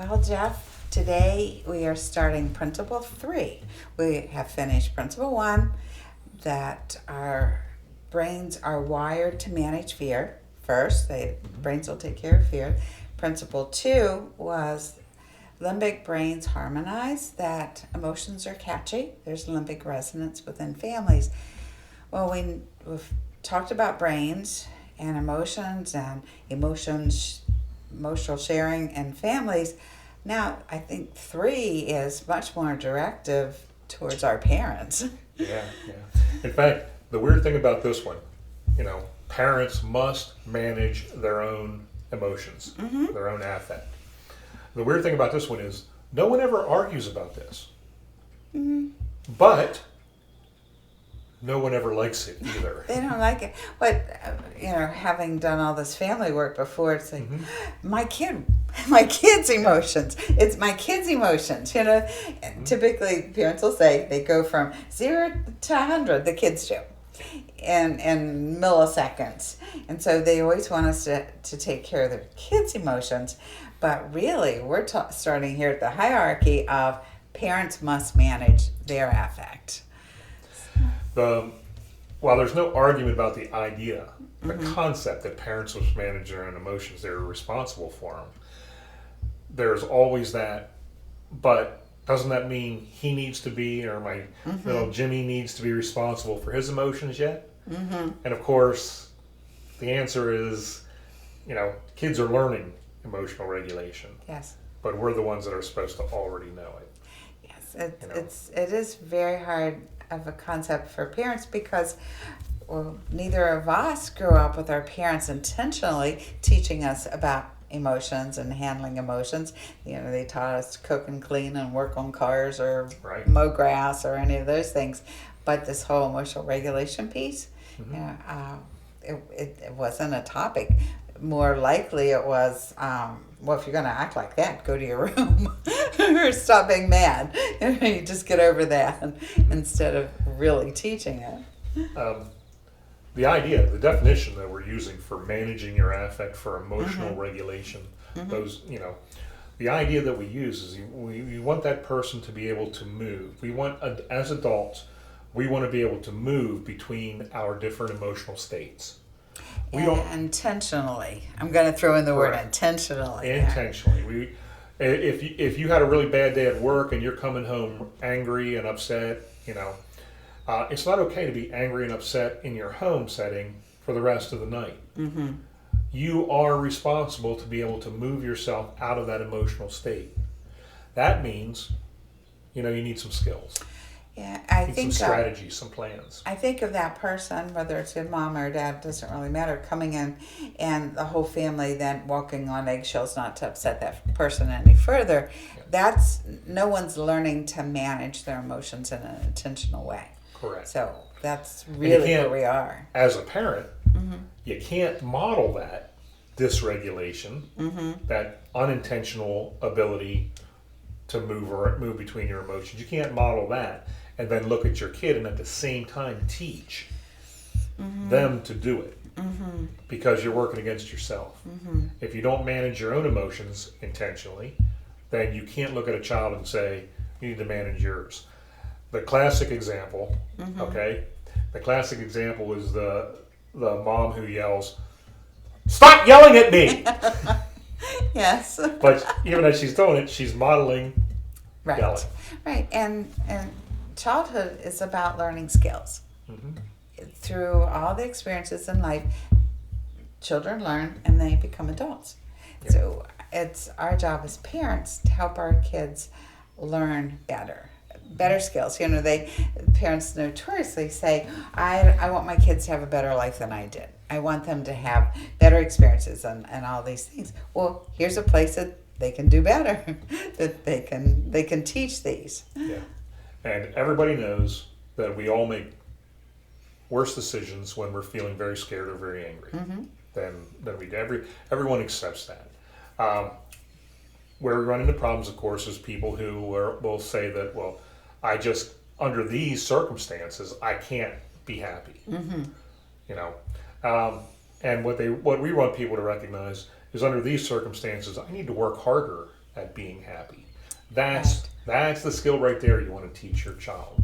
Well, Jeff, today we are starting Principle 3. We have finished Principle 1, that our brains are wired to manage fear. First, brains will take care of fear. Principle 2 was limbic brains harmonize, that emotions are catchy. There's limbic resonance within families. Well, we've talked about brains and emotional sharing and families. Now, I think 3 is much more directive towards our parents. Yeah. In fact, the weird thing about this one, parents must manage their own emotions, their own affect. The weird thing about this one is no one ever argues about this. But no one ever likes it either. They don't like it. But, having done all this family work before, it's like, my kid's emotions. It's my kid's emotions. Typically, parents will say they go from 0 to 100, the kids do, in milliseconds. And so they always want us to take care of their kids' emotions. But really, we're starting here at the hierarchy of parents must manage their affect. While there's no argument about the idea, the concept that parents must manage their own emotions, they're responsible for them, there's always that, but doesn't that mean he needs to be, or my little Jimmy needs to be responsible for his emotions yet? And of course, the answer is, kids are learning emotional regulation. Yes. But we're the ones that are supposed to already know it. Yes, it is very hard of a concept for parents because neither of us grew up with our parents intentionally teaching us about emotions and handling emotions. They taught us to cook and clean and work on cars or mow grass or any of those things. But this whole emotional regulation piece, it wasn't a topic. More likely it was, if you're going to act like that, go to your room or stop being mad. You just get over that instead of really teaching it. The definition that we're using for managing your affect, for emotional regulation, the idea that we use is we want that person to be able to move. We want, as adults, we want to be able to move between our different emotional states. Intentionally. I'm going to throw in the word intentionally. Intentionally. If you had a really bad day at work and you're coming home angry and upset, it's not okay to be angry and upset in your home setting for the rest of the night. You are responsible to be able to move yourself out of that emotional state. That means, you need some skills. Yeah, I think some strategies, some plans. I think of that person, whether it's your mom or dad, doesn't really matter, coming in and the whole family then walking on eggshells not to upset that person any further. Yeah. That's no one's learning to manage their emotions in an intentional way. Correct. So that's really where we are. As a parent, you can't model that dysregulation, that unintentional ability to move between your emotions. You can't model that and then look at your kid and at the same time teach them to do it because you're working against yourself. If you don't manage your own emotions intentionally, then you can't look at a child and say, you need to manage yours. The classic example, the classic example is the mom who yells, "Stop yelling at me!" Yes. But even as she's doing it, she's modeling yelling. Right. And childhood is about learning skills. Through all the experiences in life, children learn and they become adults. Yeah. So it's our job as parents to help our kids learn better skills. Parents notoriously say, I want my kids to have a better life than I did. I want them to have better experiences and all these things. Well, here's a place that they can do better, that they can teach these. Yeah, and everybody knows that we all make worse decisions when we're feeling very scared or very angry than we do. Everyone accepts that. Where we run into problems, of course, is people who will say that, well, under these circumstances, I can't be happy. And what we want people to recognize is under these circumstances, I need to work harder at being happy. That's the skill right there you want to teach your child.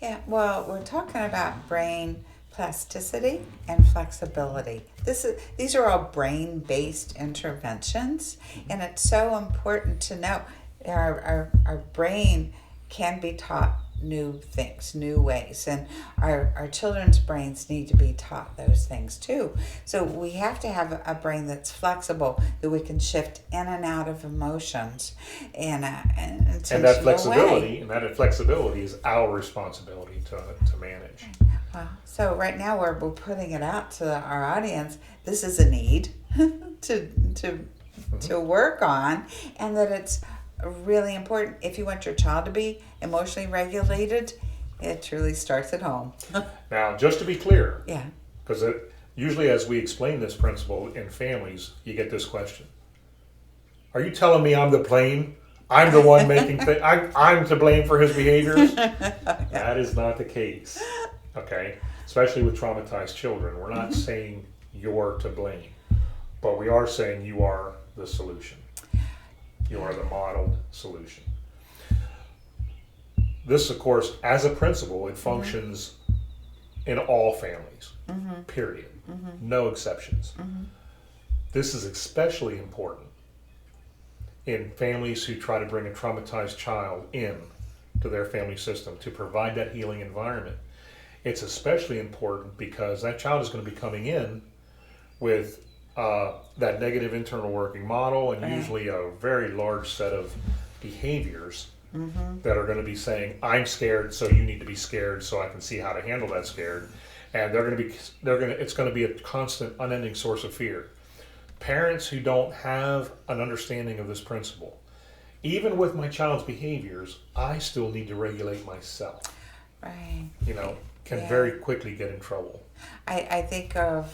Yeah, well, we're talking about brain plasticity and flexibility. These are all brain-based interventions, and it's so important to know our brain can be taught new things, new ways, and our children's brains need to be taught those things too. So we have to have a brain that's flexible, that we can shift in and out of emotions in an intentional way. And that flexibility is our responsibility to manage. Wow. So right now we're putting it out to our audience. This is a need to work on, and that it's really important. If you want your child to be emotionally regulated, it truly starts at home. Now, just to be clear, Yeah. because usually as we explain this principle in families, you get this question: are you telling me I'm the blame? I'm the one making things. I'm to blame for his behaviors? That is not the case. Okay, especially with traumatized children, we're not saying you're to blame, but we are saying you are the solution. You are the modeled solution. This, of course, as a principle, it functions in all families, period. No exceptions. This is especially important in families who try to bring a traumatized child in to their family system to provide that healing environment. It's especially important because that child is going to be coming in with that negative internal working model, and usually a very large set of behaviors that are going to be saying, I'm scared, so you need to be scared so I can see how to handle that scared. And it's going to be a constant, unending source of fear. Parents who don't have an understanding of this principle, even with my child's behaviors, I still need to regulate myself. Right. Can very quickly get in trouble. I think of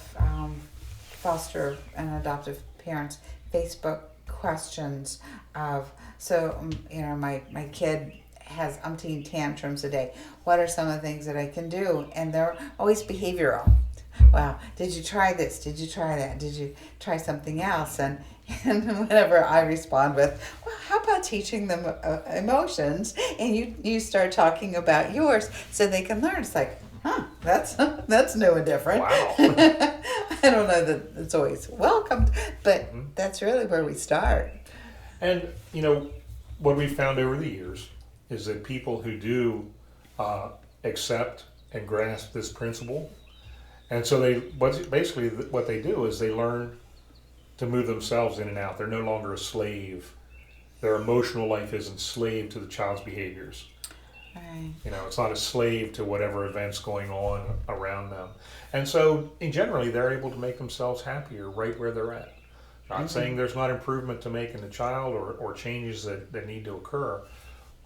foster and adoptive parents' Facebook questions of, my kid has umpteen tantrums a day. What are some of the things that I can do? And they're always behavioral. Wow, did you try this? Did you try that? Did you try something else? And whenever I respond with, well, how about teaching them emotions? And you start talking about yours so they can learn. It's like, that's new and different. Wow. I don't know that it's always welcomed, but that's really where we start. And, what we've found over the years is that people who do accept and grasp this principle, and so what they do is they learn to move themselves in and out. They're no longer a slave. Their emotional life isn't slave to the child's behaviors. Right. It's not a slave to whatever events going on around them. And so, generally, they're able to make themselves happier right where they're at. Not saying there's not improvement to make in the child or changes that need to occur,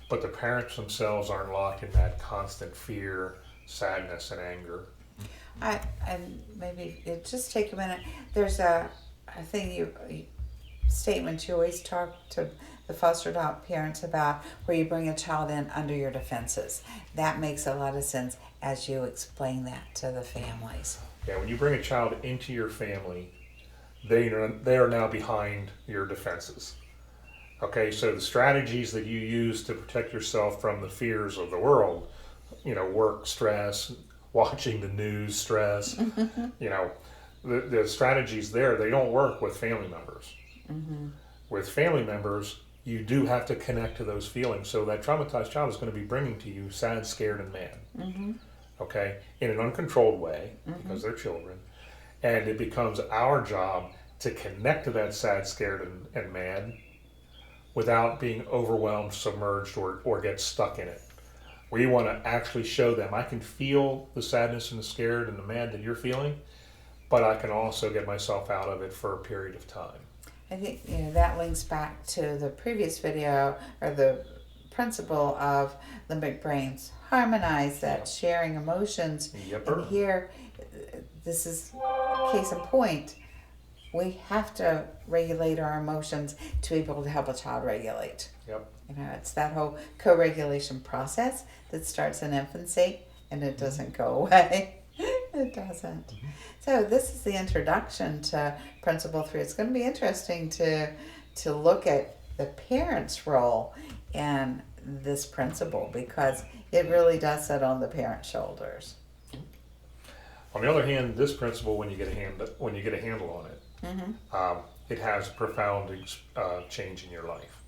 but the parents themselves aren't locked in that constant fear, sadness, and anger. And maybe just take a minute. There's a thing statement you always talk to the foster adopt parents about, where you bring a child in under your defenses. That makes a lot of sense as you explain that to the families. Yeah, when you bring a child into your family, they are now behind your defenses. Okay, so the strategies that you use to protect yourself from the fears of the world, work stress, watching the news stress, the strategies there, they don't work with family members. With family members, you do have to connect to those feelings. So that traumatized child is going to be bringing to you sad, scared, and mad. Okay, in an uncontrolled way, because they're children. And it becomes our job to connect to that sad, scared, and mad without being overwhelmed, submerged, or get stuck in it. We want to actually show them, I can feel the sadness and the scared and the mad that you're feeling, but I can also get myself out of it for a period of time. I think that links back to the previous video, or the principle of limbic brains harmonize, that sharing emotions. And here, this is case in point. We have to regulate our emotions to be able to help a child regulate. Yep. It's that whole co-regulation process that starts in infancy, and it doesn't go away. It doesn't. So this is the introduction to Principle 3. It's going to be interesting to look at the parent's role in this principle, because it really does sit on the parent's shoulders. On the other hand, this principle, when you get a handle on it, it has profound change in your life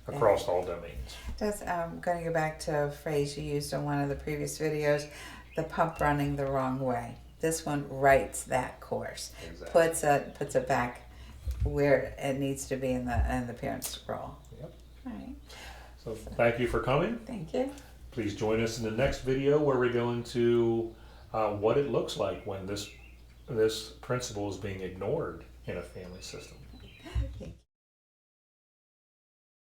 across all domains. Just going to go back to a phrase you used in one of the previous videos, the pump running the wrong way. This one rights that course, Exactly. puts it back where it needs to be in the parent's role. Yep. All right. So thank you for coming. Thank you. Please join us in the next video where we go into what it looks like when this principle is being ignored in a family system. Thank you.